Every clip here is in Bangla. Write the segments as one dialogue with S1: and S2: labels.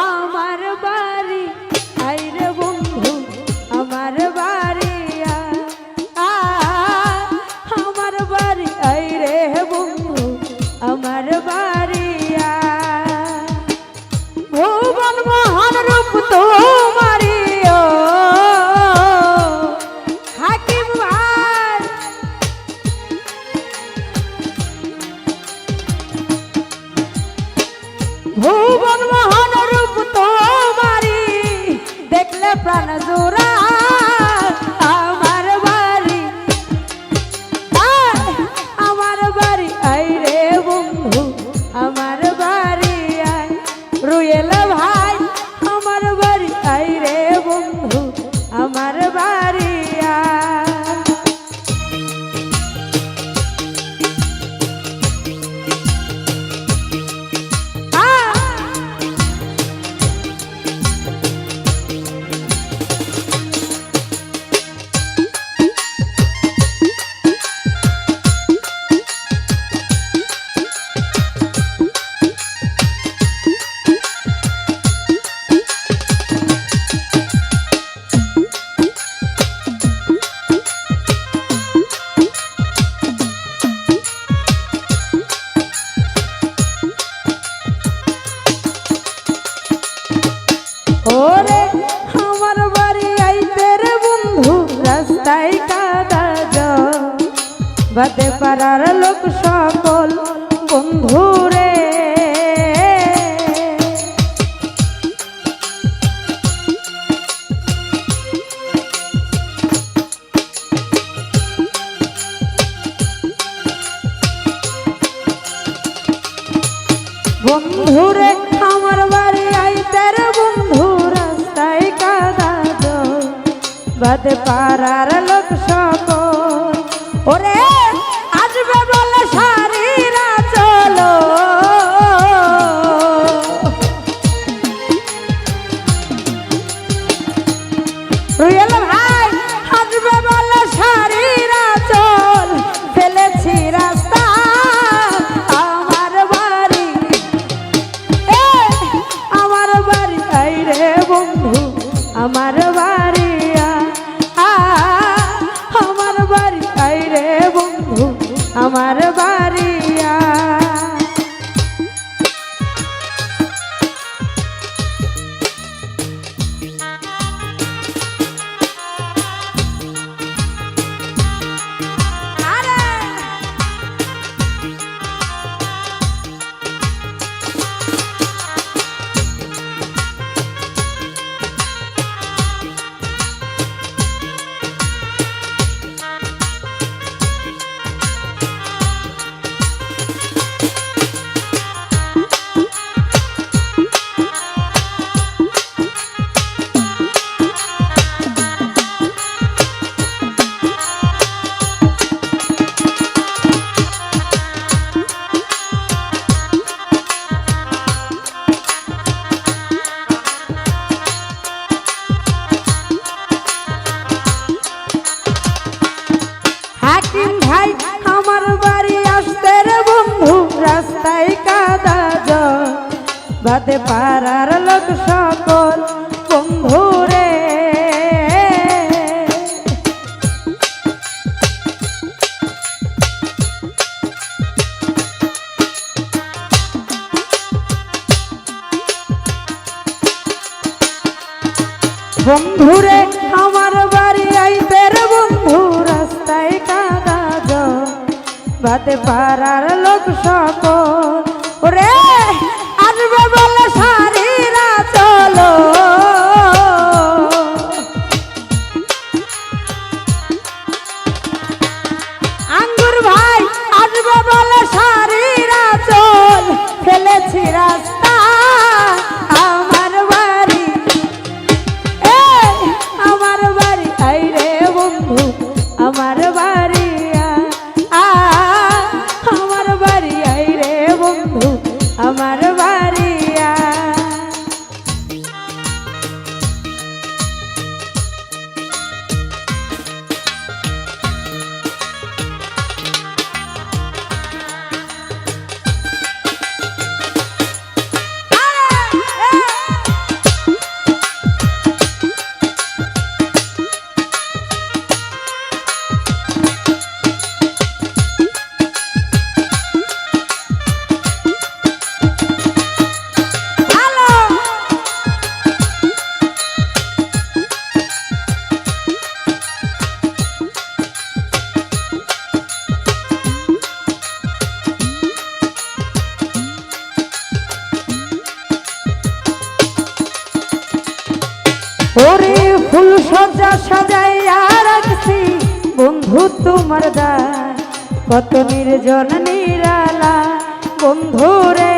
S1: আমার বাড়ি আইরে বন্ধু আমার বাড়ি আমার বাড়ি আইরে বন্ধু আমার বাড়ি ভুবন মোহন রূপ তোমারি হাকিম ভাই ভুবন মোহন রূপ তোমারি দেখলে প্রাণ জোড়া আমার বাড়ি আইরে বন্ধু আমার বাড়ি রুয়েল ভাই আমার বাড়ি আইরে বন্ধু আমার বাড়ি ওরে আমার বাড়ি আইতে রে বন্ধু রাস্তায় কাদা বাদে পাড়ার লোক সকল বন্ধু রে বন্ধুরে আমার বাড়ি আইতে রে বন্ধু রাস্তায় কাদা বাদে পাড়ার লোক সকল ওরে আসবে বলে সারিরা চলো রুয়েল ভাই আসবে বলে সারিরা চল ফেলেছি রাস্তা আমার বাড়ি আইরে বন্ধু আমার বাড়ি আমার বাড়ি আইরে বন্ধু আমার বাড়ি হাকিম ভাই আমার বাড়ি আসতে রে বন্ধু রাস্তায় কাদা বাদে পাড়ার লোক সকল বন্ধু রে বন্ধুরে আমার বাড়ি আইতে রে বন্ধু রাস্তায় কাদা বাদে পাড়ার লোক সকল ওরে আসবে বলে সারিরা চলো আঙ্গুর ভাই আসবে বলে সারিরা চল ফেলেছি রাস্তা আমার বাড়ি আমার বাড়ি আইরে বন্ধু আমার বাড়ি আমার বাড়ি আইরে বন্ধু আমার বাড়ি ওরে ফুল সজ্জা সাজাইয়া রাখছি বন্ধু তোমার দ্বার, কত নির্জন নিরালা বন্ধু রে।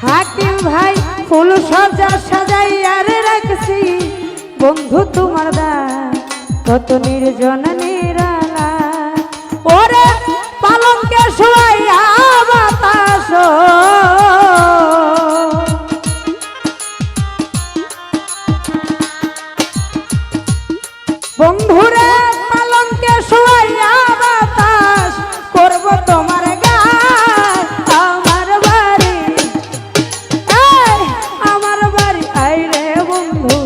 S1: হাকিম ভাই ফুল সজ্জা সাজাইয়া রাখছি বন্ধু তোমার দ্বার, কত নির্জন নিরালা। ওরে পালঙ্কে শোয়াইয়া বাতাস, বন্ধুরে পালঙ্কে শোয়াইয়া বাতাস, করব তোমার গান। আমার বাড়ি আমার বাড়ি আই রে বন্ধু,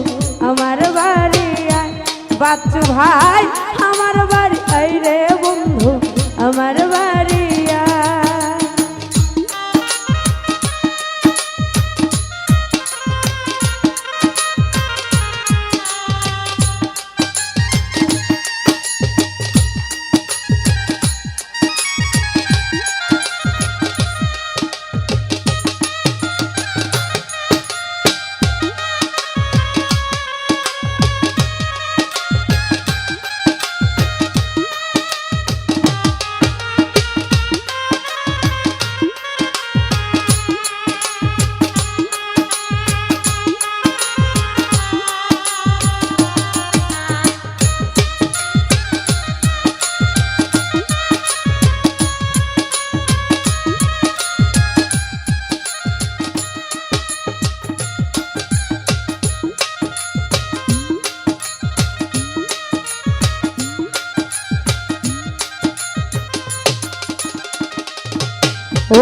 S1: আমার বাড়ি আয় বাচ্চু ভাই, আমার বাড়ি আই রে বন্ধু, আমার বাড়ি আয়।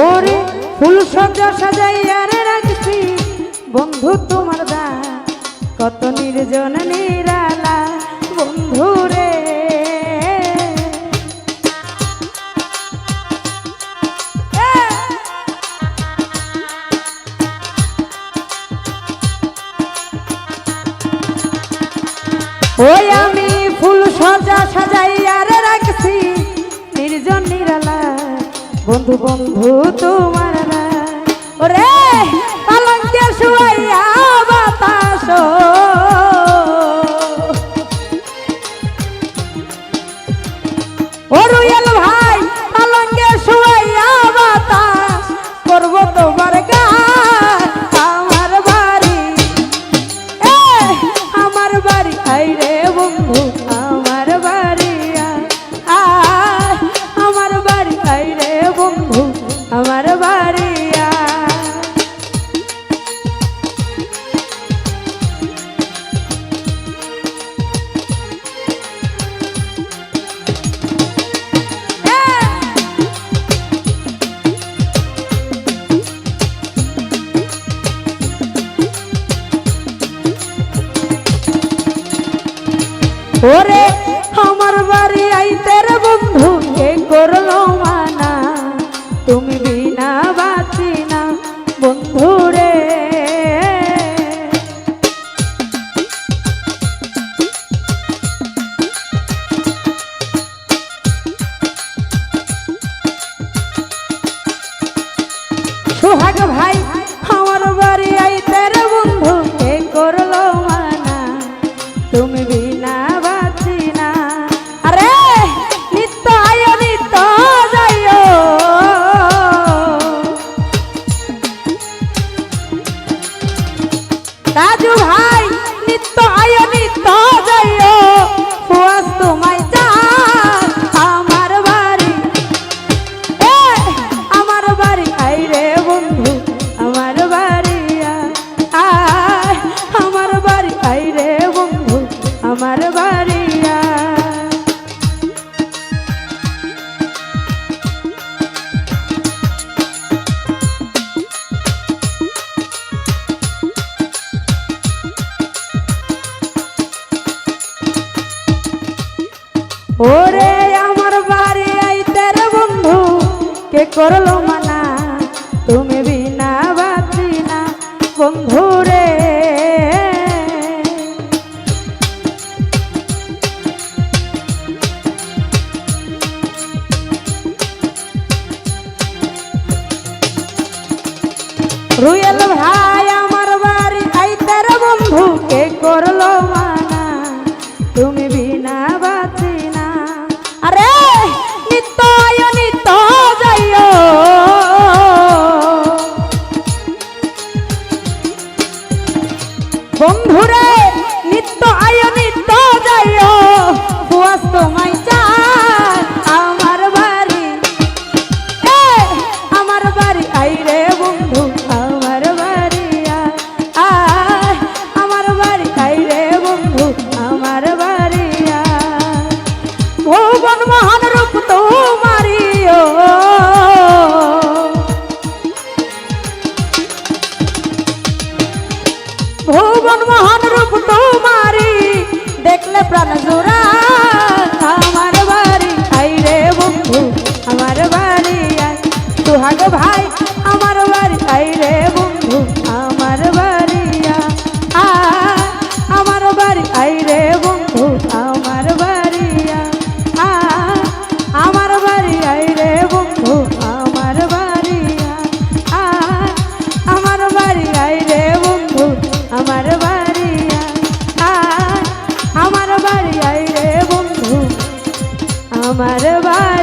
S1: ওরে ফুল সজ্জা সাজাইয়া রাখছি বন্ধু তোমার দ্বার, কত নির্জন নিরালা বন্ধু রে। ওই আমি ফুল সজ্জা সাজাইয়া রাখছি নির্জন নিরালা বন্ধু বন্ধু তোমার নাই। ওরে পালঙ্কে শুয়াইয়া বাতাস, ও রুয়েল ভাই পালঙ্কে শুয়াইয়া বাতাস, করব তোমার গান। আমার বাড়ি আমার বাড়ি আই রে বন্ধু, আমার বাড়ি আয়, আমার বাড়ি আই রে বন্ধু, আমার বাড়ি আয়। ওরে আমার বাড়ি আইতে রে বন্ধু, কে করলো মানা, তুমি বিনা বাঁচি না বন্ধু রে। সোহাগ ভাই আমার বাড়ি আইতে রে বন্ধু, কে করলো মানা, তুমি বিনা বাঁচি না। আরে নিত্য আয় নিত্য যাইও, রাজু ভাই নিত্য আয় নিত্য যাইও, ফুয়াস তোমায় চান। আমার বাড়ি আমার বাড়ি আই রে বন্ধু, আমার বাড়ি আয়, আমার বাড়ি আই রে বন্ধু, আমার বাড়ি আয়। ওরে আমার বাড়ি আইতে রে বন্ধু, কে করলো মানা, তুমি বিনা বাঁচি না বন্ধু রে। করলো মানা, তুমি বিনা বাঁচি না। আরে নিত্য আয় নিত্য যাইও, বন্ধুরে নিত্য আয় নিত্য যাইও, বুয়াস তোমায় চায় আমার বাড়ি, আমার বাড়ি আইরে বন্ধু আমার বাড়ি আয়, আমার বাড়ি আইরে বন্ধু আমার বাড়ি আয়। ভুবন মহান রূপ তোমারিও, ভুবন মহান রূপ তোমারি, দেখলে প্রাণ জোড়া আমার বাড়ি আইরে বন্ধু আমার বাড়ি আয়। সুহাগ ভাই আমার বাড়ি আইরে বন্ধু আমার বাড়ি আয়, আমার বাড়ি আইরে বন্ধু আমার বাড়ি আয়, আমার বাড়ি আইরে বন্ধু আমার বাড়ি আয়, আমার বাড়ি আইরে বন্ধু আমার বাড়ি আয়, আমার বাড়ি আইরে বন্ধু আমার বাড়ি।